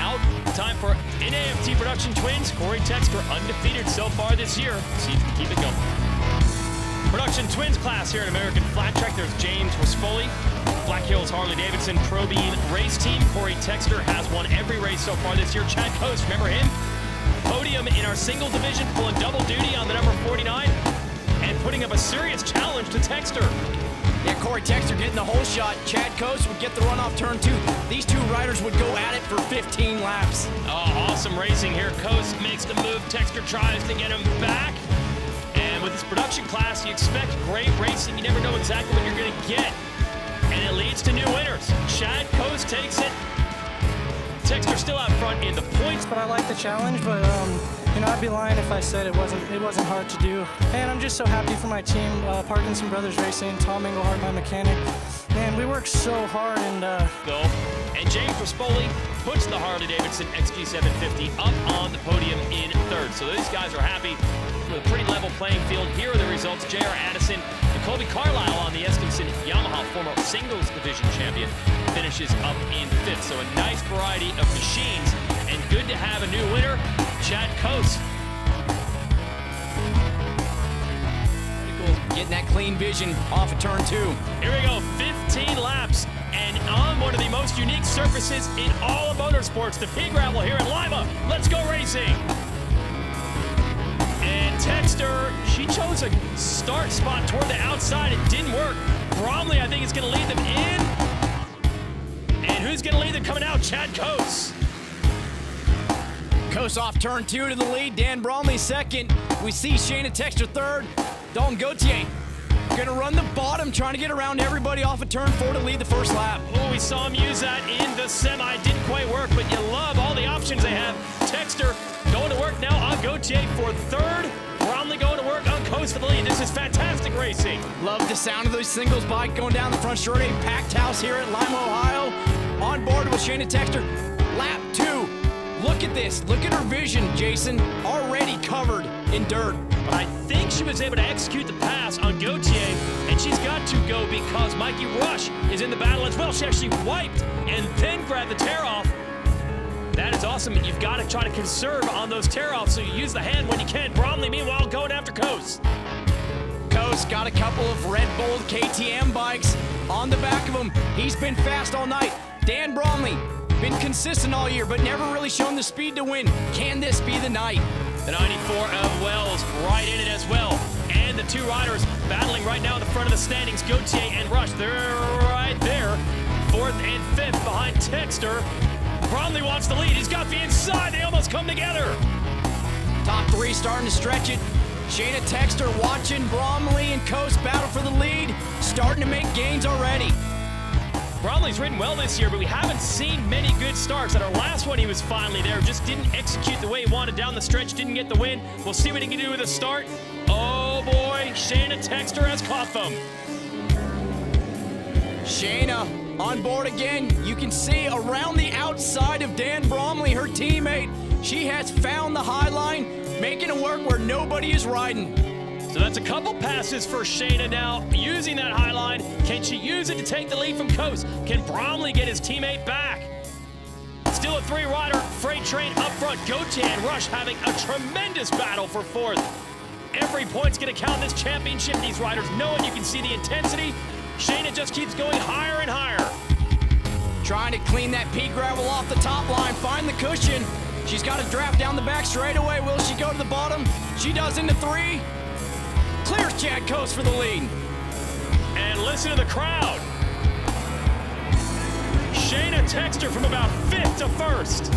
out. Time for NAFT Production Twins. Corey Texter undefeated so far this year. See if he can keep it going. Production Twins class here at American Flat Track. There's James Rispoli, Black Hills Harley-Davidson Pro Bean race team. Corey Texter has won every race so far this year. Chad Coast, remember him? Podium in our single division, pulling double duty on the number 49 and putting up a serious challenge to Texter. Yeah, Corey Texter getting the whole shot. Chad Coast would get the run off turn 2. These two riders would go at it for 15 laps. Oh, awesome racing here. Coast makes the move. Texter tries to get him back. And with this production class, you expect great racing. You never know exactly what you're going to get. And it leads to new winners. Chad Coast takes it. Texter still out front in the points. But I like the challenge, but you know, I'd be lying if I said it wasn't hard to do. And I'm just so happy for my team, Parkinson Brothers Racing, Tom Englehart, my mechanic. Man, we work so hard and Go. And James Rispoli puts the Harley-Davidson XG750 up on the podium in third. So these guys are happy with a pretty level playing field. Here are the results. J.R. Addison and Colby Carlisle on the Eskimson Yamaha, former singles division champion, finishes up in fifth. So a nice variety of machines, and good to have a new winner, Chad Coast. Getting that clean vision off of turn 2. Here we go, 15 laps, and on one of the most unique surfaces in all of motorsports, the Pea Gravel here in Lima. Let's go racing. And Texter, she chose a start spot toward the outside. It didn't work. Bromley, I think, is going to lead them in. And who's going to lead them coming out? Chad Coast. Coast off turn 2 to the lead. Dan Bromley second. We see Shayna Texter third. Dalton Gauthier gonna run the bottom, trying to get around everybody off of turn 4 to lead the first lap. Oh, we saw him use that in the semi. Didn't quite work, but you love all the options they have. Texter going to work now on Gauthier for third. Bromley going to work on Coast for the lead. This is fantastic racing. Love the sound of those singles bike going down the front straight. A packed house here at Lima, Ohio. On board with Shayna Texter. Lap 2. Look at this. Look at her vision, Jason. Already covered in dirt. But I think she was able to execute the pass on Gauthier, and she's got to go because Mikey Rush is in the battle as well. She actually wiped and then grabbed the tear-off. That is awesome. You've got to try to conserve on those tear-offs, so you use the hand when you can. Bromley, meanwhile, going after Coast. Coast got a couple of Red Bull KTM bikes on the back of him. He's been fast all night. Dan Bromley, been consistent all year, but never really shown the speed to win. Can this be the night? The 94 of Wells right in it as well. And the two riders battling right now in the front of the standings, Gauthier and Rush. They're right there. Fourth and fifth behind Texter. Bromley wants the lead. He's got the inside. They almost come together. Top 3 starting to stretch it. Shayna Texter watching Bromley and Coast battle for the lead. Starting to make gains already. Bromley's ridden well this year, but we haven't seen many good starts. At our last one, he was finally there. Just didn't execute the way he wanted down the stretch, didn't get the win. We'll see what he can do with a start. Oh boy, Shayna Texter has caught them. Shayna on board again. You can see around the outside of Dan Bromley, her teammate. She has found the high line, making it work where nobody is riding. So that's a couple passes for Shayna now, using that high line. Can she use it to take the lead from Coast? Can Bromley get his teammate back? Still a 3-rider freight train up front. Gauthier and Rush having a tremendous battle for fourth. Every point's gonna count in this championship. These riders knowing you can see the intensity. Shayna just keeps going higher and higher. Trying to clean that pea gravel off the top line, find the cushion. She's got to draft down the back straightaway. Will she go to the bottom? She does into 3. Clears Chad Coast for the lead. And listen to the crowd. Shayna Texter from about 5th to 1st.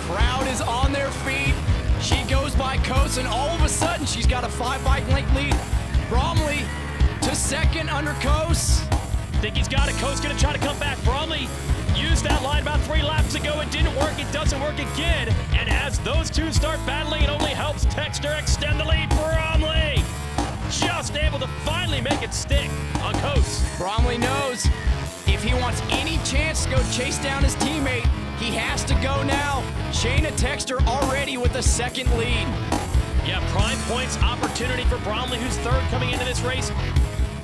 Crowd is on their feet. She goes by Coast, and all of a sudden, she's got a 5-bike length lead. Bromley to 2nd under Coast. Think he's got it. Coast gonna try to come back. Bromley used that line about 3 laps ago. It didn't work. It doesn't work again. And as those two start battling, it only helps Texter extend the lead. Bromley just able to finally make it stick on Coast. Bromley knows if he wants any chance to go chase down his teammate, he has to go now. Shayna Texter already with a 2nd lead. Yeah, prime points opportunity for Bromley, who's 3rd coming into this race.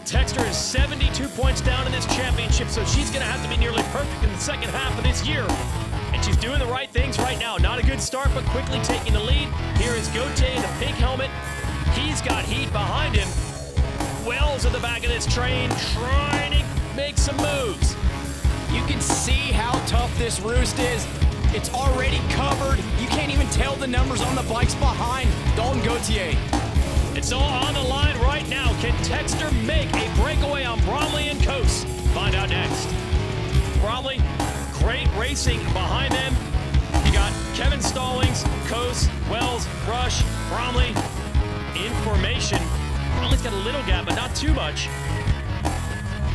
Texter is 72 points down in this championship, so she's going to have to be nearly perfect in the second half of this year. And she's doing the right things right now. Not a good start, but quickly taking the lead. Here is Gauthier in the pink helmet. He's got heat behind him. Wells at the back of this train trying to make some moves. You can see how tough this roost is. It's already covered. You can't even tell the numbers on the bikes behind Dalton Gauthier. It's all on the line right now. Can Texter make a breakaway on Bromley and Coase? Find out next. Bromley, great racing behind them. You got Kevin Stallings, Coase, Wells, Rush, Bromley in formation. Bromley's got a little gap, but not too much.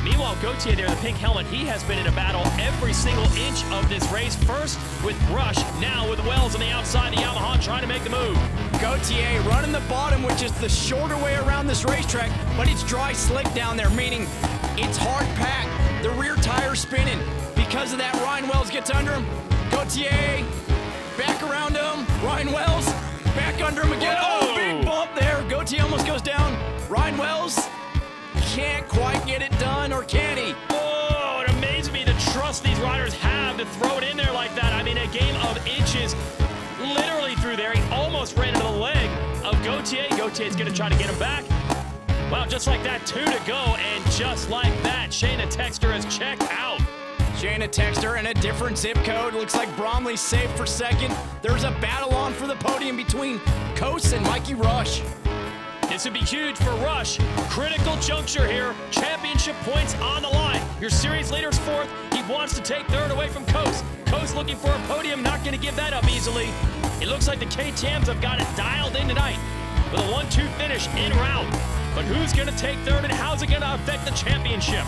Meanwhile, Gauthier there in the pink helmet, he has been in a battle every single inch of this race. First with Rush, now with Wells on the outside, the Yamaha trying to make the move. Gauthier running the bottom, which is the shorter way around this racetrack, but it's dry slick down there, meaning it's hard packed. The rear tire's spinning. Because of that, Ryan Wells gets under him. Gauthier back around him. Ryan Wells back under him again. Whoa. Oh, big bump there. Gauthier almost goes down. Ryan Wells can't quite get it done, or can he? Oh, it amazes me the trust these riders have to throw it in there like that. I mean, a game of inches literally through there. He almost ran into the leg of Gauthier. Gauthier's going to try to get him back. Well, just like that, 2 to go, and just like that, Shayna Texter has checked out. Shayna Texter in a different zip code. Looks like Bromley's safe for second. There's a battle on for the podium between Coase and Mikey Rush. This would be huge for Rush. Critical juncture here. Championship points on the line. Your series leader's fourth. He wants to take third away from Coase. Coase looking for a podium, not going to give that up easily. It looks like the KTMs have got it dialed in tonight with a 1-2 finish en route. But who's going to take third and how's it going to affect the championship?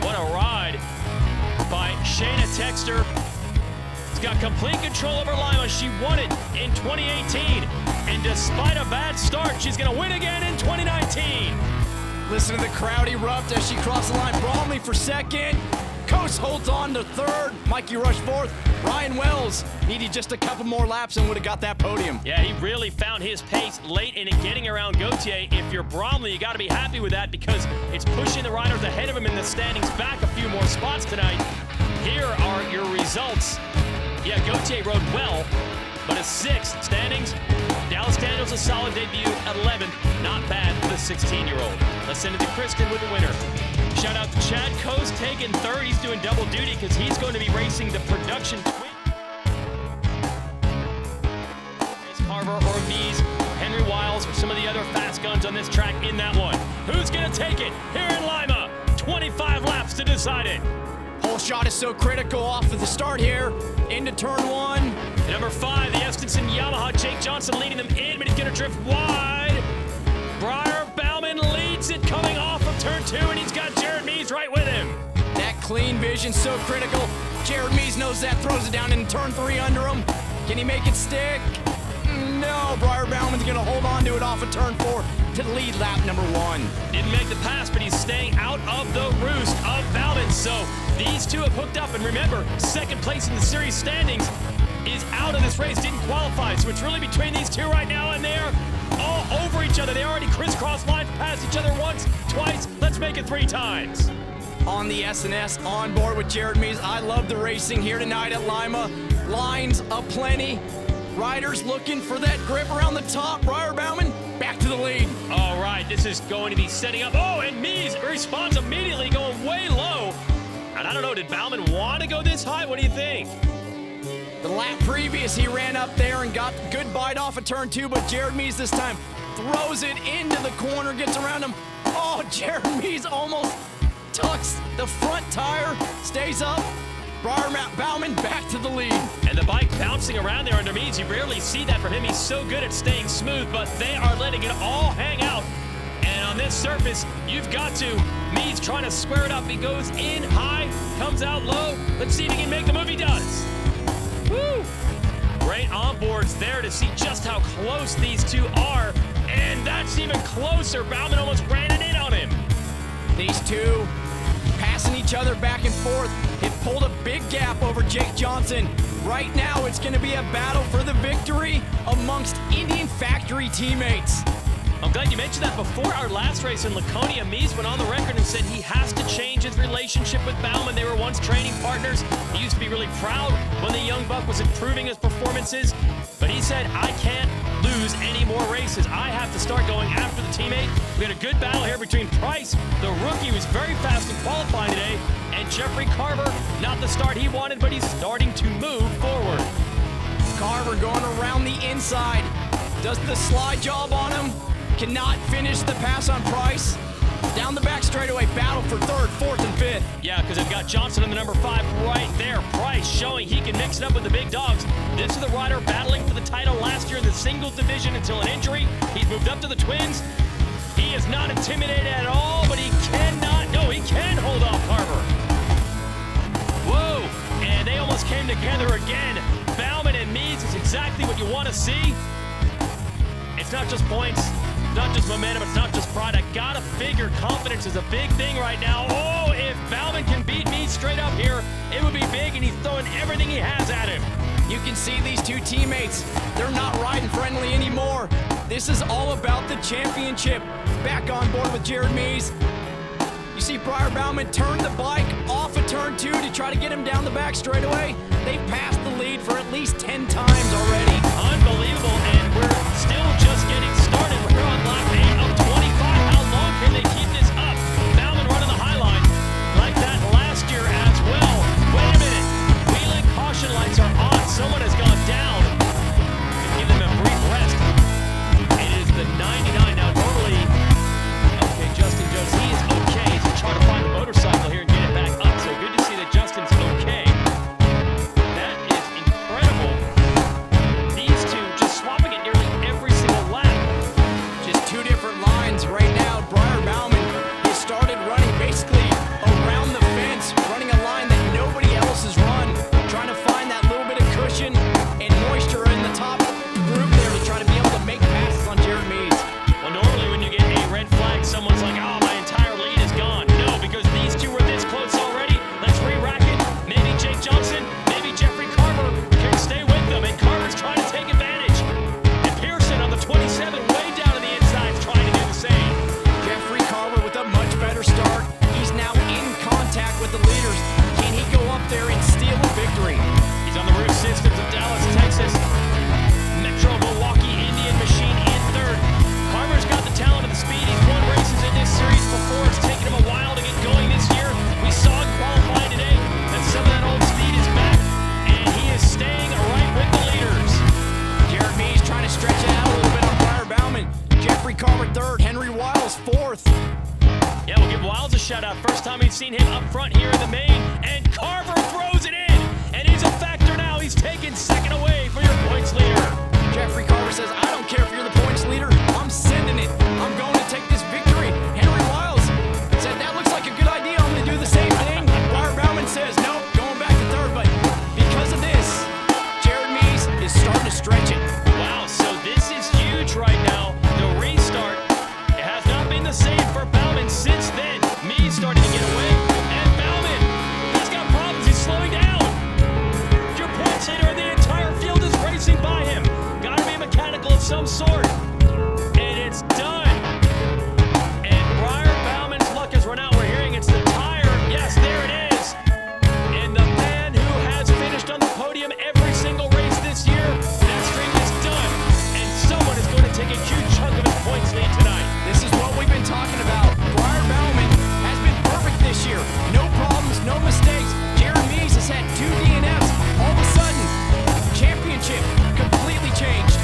What a ride by Shayna Texter. She's got complete control over Lima. She won it in 2018. And despite a bad start, she's going to win again in 2019. Listen to the crowd erupt as she crosses the line. Bromley for second. Coase holds on to third. Mikey Rush fourth. Ryan Wells needed just a couple more laps and would have got that podium. Yeah, he really found his pace late in getting around Gauthier. If you're Bromley, you got to be happy with that because it's pushing the riders ahead of him in the standings back a few more spots tonight. Here are your results. Yeah, Gauthier rode well, but a 6th standings. Dallas Daniels, a solid debut at 11th. Not bad for the 16-year-old. Let's send it to Kristen with the winner. Shout out to Chad Coase taking third. He's doing double duty because he's going to be racing the production twin. Carver or Mies, Henry Wiles, or some of the other fast guns on this track in that one. Who's going to take it here in Lima? 25 laps to decide it. Whole shot is so critical off of the start here. Into turn 1. Number 5, the Eskinson Yamaha. Jake Johnson leading them in, but he's going to drift wide. Briar Bauman leads it coming off of turn 2, and he's got Jared Mies right with him. That clean vision so critical. Jared Mies knows that, throws it down in turn 3 under him. Can he make it stick? No, Briar Bauman's going to hold on to it off of turn 4 to lead lap number 1. Didn't make the pass, but he's staying out of the roost of Bauman. So these two have hooked up, and remember, second place in the series standings is out of this race, didn't qualify. So it's really between these two right now, and they're all over each other. They already crisscross lines past each other once, twice. Let's make it 3 times. On the SNS, on board with Jared Mies. I love the racing here tonight at Lima. Lines aplenty. Riders looking for that grip around the top. Briar Bauman back to the lead. All right, this is going to be setting up. Oh, and Mies responds immediately, going way low. And I don't know, did Bauman want to go this high? What do you think? The lap previous, he ran up there and got a good bite off of turn 2, but Jared Mies this time throws it into the corner, gets around him. Oh, Jared Mies almost tucks the front tire, stays up. Briar Bauman back to the lead. And the bike bouncing around there under Mies. You rarely see that from him. He's so good at staying smooth, but they are letting it all hang out. And on this surface, you've got to. Mies trying to square it up. He goes in high, comes out low. Let's see if he can make the move. He does. Woo! Great onboards there to see just how close these two are. And that's even closer. Bauman almost ran it in on him. These two passing each other back and forth. It pulled a big gap over Jake Johnson. Right now, it's going to be a battle for the victory amongst Indian Factory teammates. I'm glad you mentioned that. Before our last race in Laconia, Mies went on the record and said he has to change his relationship with Bauman. They were once training partners. He used to be really proud when the young buck was improving his performances. But he said, I can't lose any more races. I have to start going after the teammate. We had a good battle here between Price, the rookie, who's very fast in qualifying today, and Jeffrey Carver. Not the start he wanted, but he's starting to move forward. Carver going around the inside. Does the slide job on him. Cannot finish the pass on Price. Down the back straightaway, battle for third, fourth, and fifth. Yeah, because they've got Johnson in the number 5 right there. Price showing he can mix it up with the big dogs. This is the rider battling for the title last year in the singles division until an injury. He's moved up to the twins. He is not intimidated at all, but he cannot, no, he can hold off Carver. Whoa, and they almost came together again. Bauman and Mies is exactly what you want to see. It's not just points, it's not just momentum, it's not just pride. I gotta figure confidence is a big thing right now. Oh, if Bauman can beat Mies straight up here, it would be big, and he's throwing everything he has at him. You can see these two teammates, they're not riding friendly anymore. This is all about the championship. Back on board with Jared Mies. You see Briar Bauman turn the bike off of turn 2 to try to get him down the back straightaway. They've passed the lead for at least 10 times already. Unbelievable, and we're still just getting started. We're on lap 8 of 25. How long can they keep this up? Bauman running the high line like that last year as well. Wait a minute. Wheeling caution lights are on. Someone has gone down. Give them a brief rest. It is the 99 now. Normally, okay, Justin Jones, he is okay. He's trying to find the motorcycle here and get it back up. So good to see that Justin's okay. That is incredible. These two just swapping it nearly every single lap. Just two different lines right now. Briar Bauman has started running basically around the fence, running a line that nobody else has run, trying to find that little bit of cushion and moisture in the top group there to try to be able to make passes on Jared Mies. Well, normally when you get a red flag, someone's like, oh, my entire lead is gone. No, because these two were this close already. Let's re-rack it. Maybe Jake Johnson, maybe Jeffrey Carver can stay with them, and Carver's trying to take advantage. And Pearson on the 27, way down to the inside, is trying to do the same. Jeffrey Carver with a much better start. He's now in contact with the leaders. Can he go up there and steal a victory? He's on the roof systems of Dallas, Texas. Metro Milwaukee Indian Machine in third. Carver's got the talent and the speed. He's won races in this series before. It's taken him a while to get going this year. We saw him qualifying today, and some of that old speed is back, and he is staying right with the leaders. Jared Mies trying to stretch it out a little bit on Briar Bauman. Jeffrey Carver third, Henry Wiles fourth. Yeah, we'll give Wiles a shout out. First time we've seen him up front here in the main, and Carver throws it in, and he's a factor now. He's taken second away for your points leader. Jeffrey Carver says, I don't care if you're the points leader, I'm sending it. I'm going to take this victory. Henry Wiles said, that looks like a good idea, I'm going to do the same thing. Briar Bauman says, nope, going back to third, but because of this, Jared Mies is starting to stretch it. Wow, so this is huge right now. The restart, it has not been the same for Bauman since then. Mies starting to get away, and Bauman, he's got problems, he's slowing down. Your points leader, the entire field is racing by him. Gotta be mechanical of some sort. And it's done. And Briar Bauman's luck has run out. We're hearing it's the tire. Yes, there it is. And the man who has finished on the podium every single race this year, that streak is done. And someone is going to take a huge chunk of his points lead tonight. This is what we've been talking about. Briar Bauman has been perfect this year. No problems, no mistakes. Jared Mies has had 2 DNFs. All of a sudden, championship completely changed.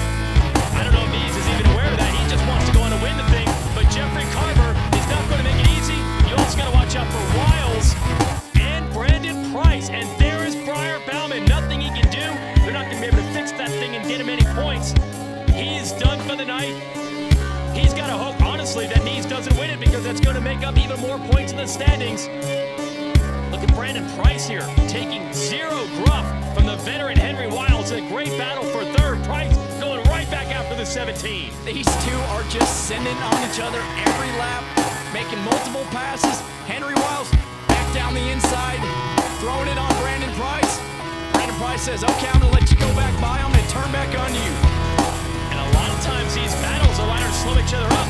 I don't know if Mies is even aware of that. He just wants to go on and win the thing. But Jeffrey Carver is not going to make it easy. You also got to watch out for Wiles and Brandon Price. And there is Briar Bauman. Nothing he can do. They're not going to be able to fix that thing and get him any points. He is done for the night. He's got to hope, honestly, that Mies doesn't win it, because that's going to make up even more points in the standings. Look at Brandon Price here, taking 0 gruff from the veteran Henry Wiles. A great battle for third. Price going right back after the 17. These two are just sending on each other every lap, making multiple passes. Henry Wiles back down the inside, throwing it on Brandon Price. Brandon Price says, okay, I'm going to let you go back by. I'm going to turn back on you. And a lot of times these battles, the riders slow each other up.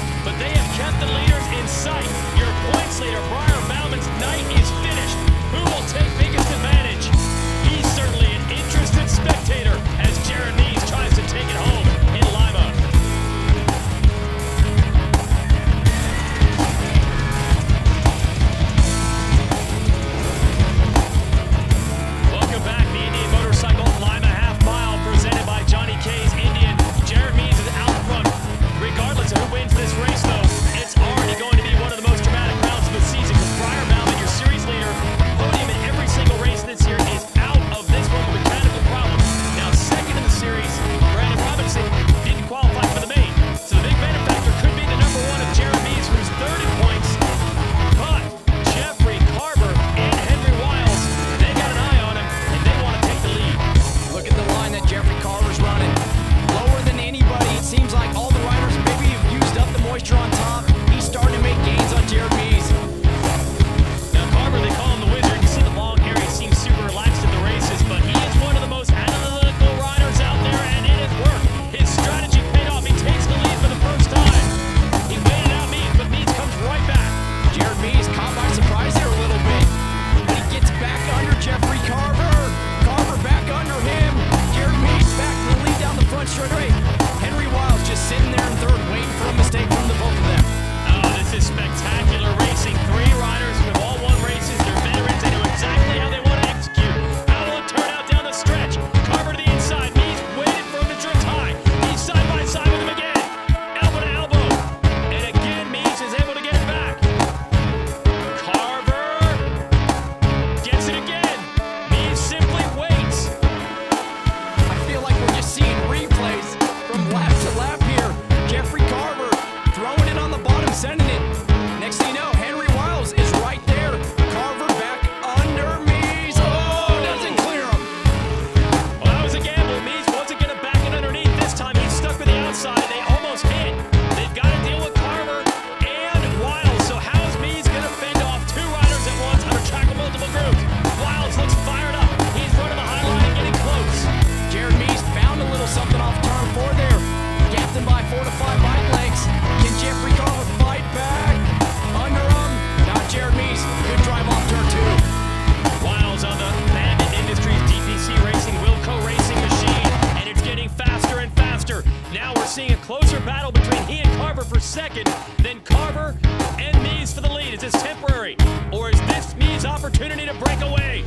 Carver for second, then Carver and Mees for the lead. Is this temporary, or is this Mees' opportunity to break away?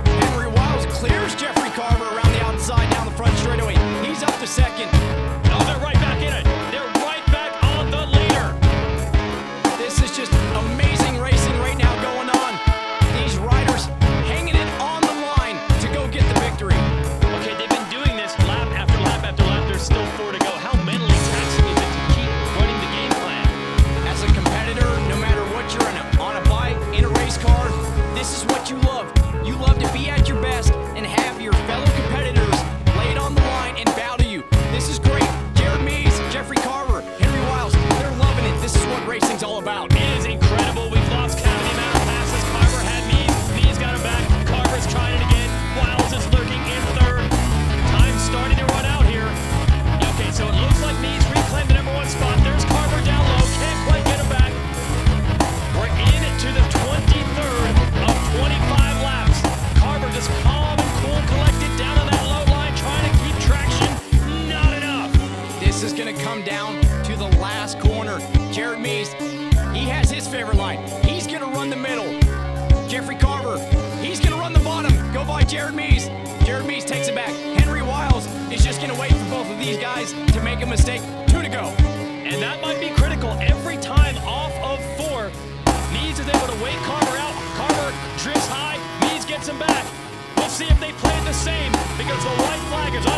Henry Wiles clears Jeffrey Carver around the outside down the front straightaway. He's up to second. Oh, they're right back in it. They're right back on the leader. This is just amazing racing right now going on. These riders hanging it on the line to go get the victory. Okay, they've been doing this lap after lap after lap. There's still 4 to go. How mentally taxing is it to keep running the game plan? As a competitor, no matter what you're on a bike, in a race car, this is what you love. You love to be at your best and have your fellow competitors lay it on the line and bow to you. This is great. Jared Mees, Jeffrey Carver, Henry Wiles, they're loving it. This is what racing's all about. It is incredible. We've lost count of the amount of passes. Carver had Mees. Mees got him back. Carver's trying it again. Wiles is lurking in third. Time's starting to run out here. Okay, so it looks like Mees reclaimed the #1 spot. There's Carver down low. Can't quite get him back. We're in it to the 23rd of 25 laps. Carver just calm and cool, collected down on that low line, trying to keep traction. Not enough. This is going to come down to the last corner. Jared Mees, he has his favorite line. He's going to run the middle. Jeffrey Carver, he's going to run the bottom. Go by Jared Mees. Jared Mees takes it back. Henry Wiles is just going to wait for both of these guys to make a mistake. 2 to go. And that might be critical. Every time off of 4, Mees is able to wait Carver out. Carver drifts high. Mees gets him back. We'll see if they play it the same, because the white flag is on.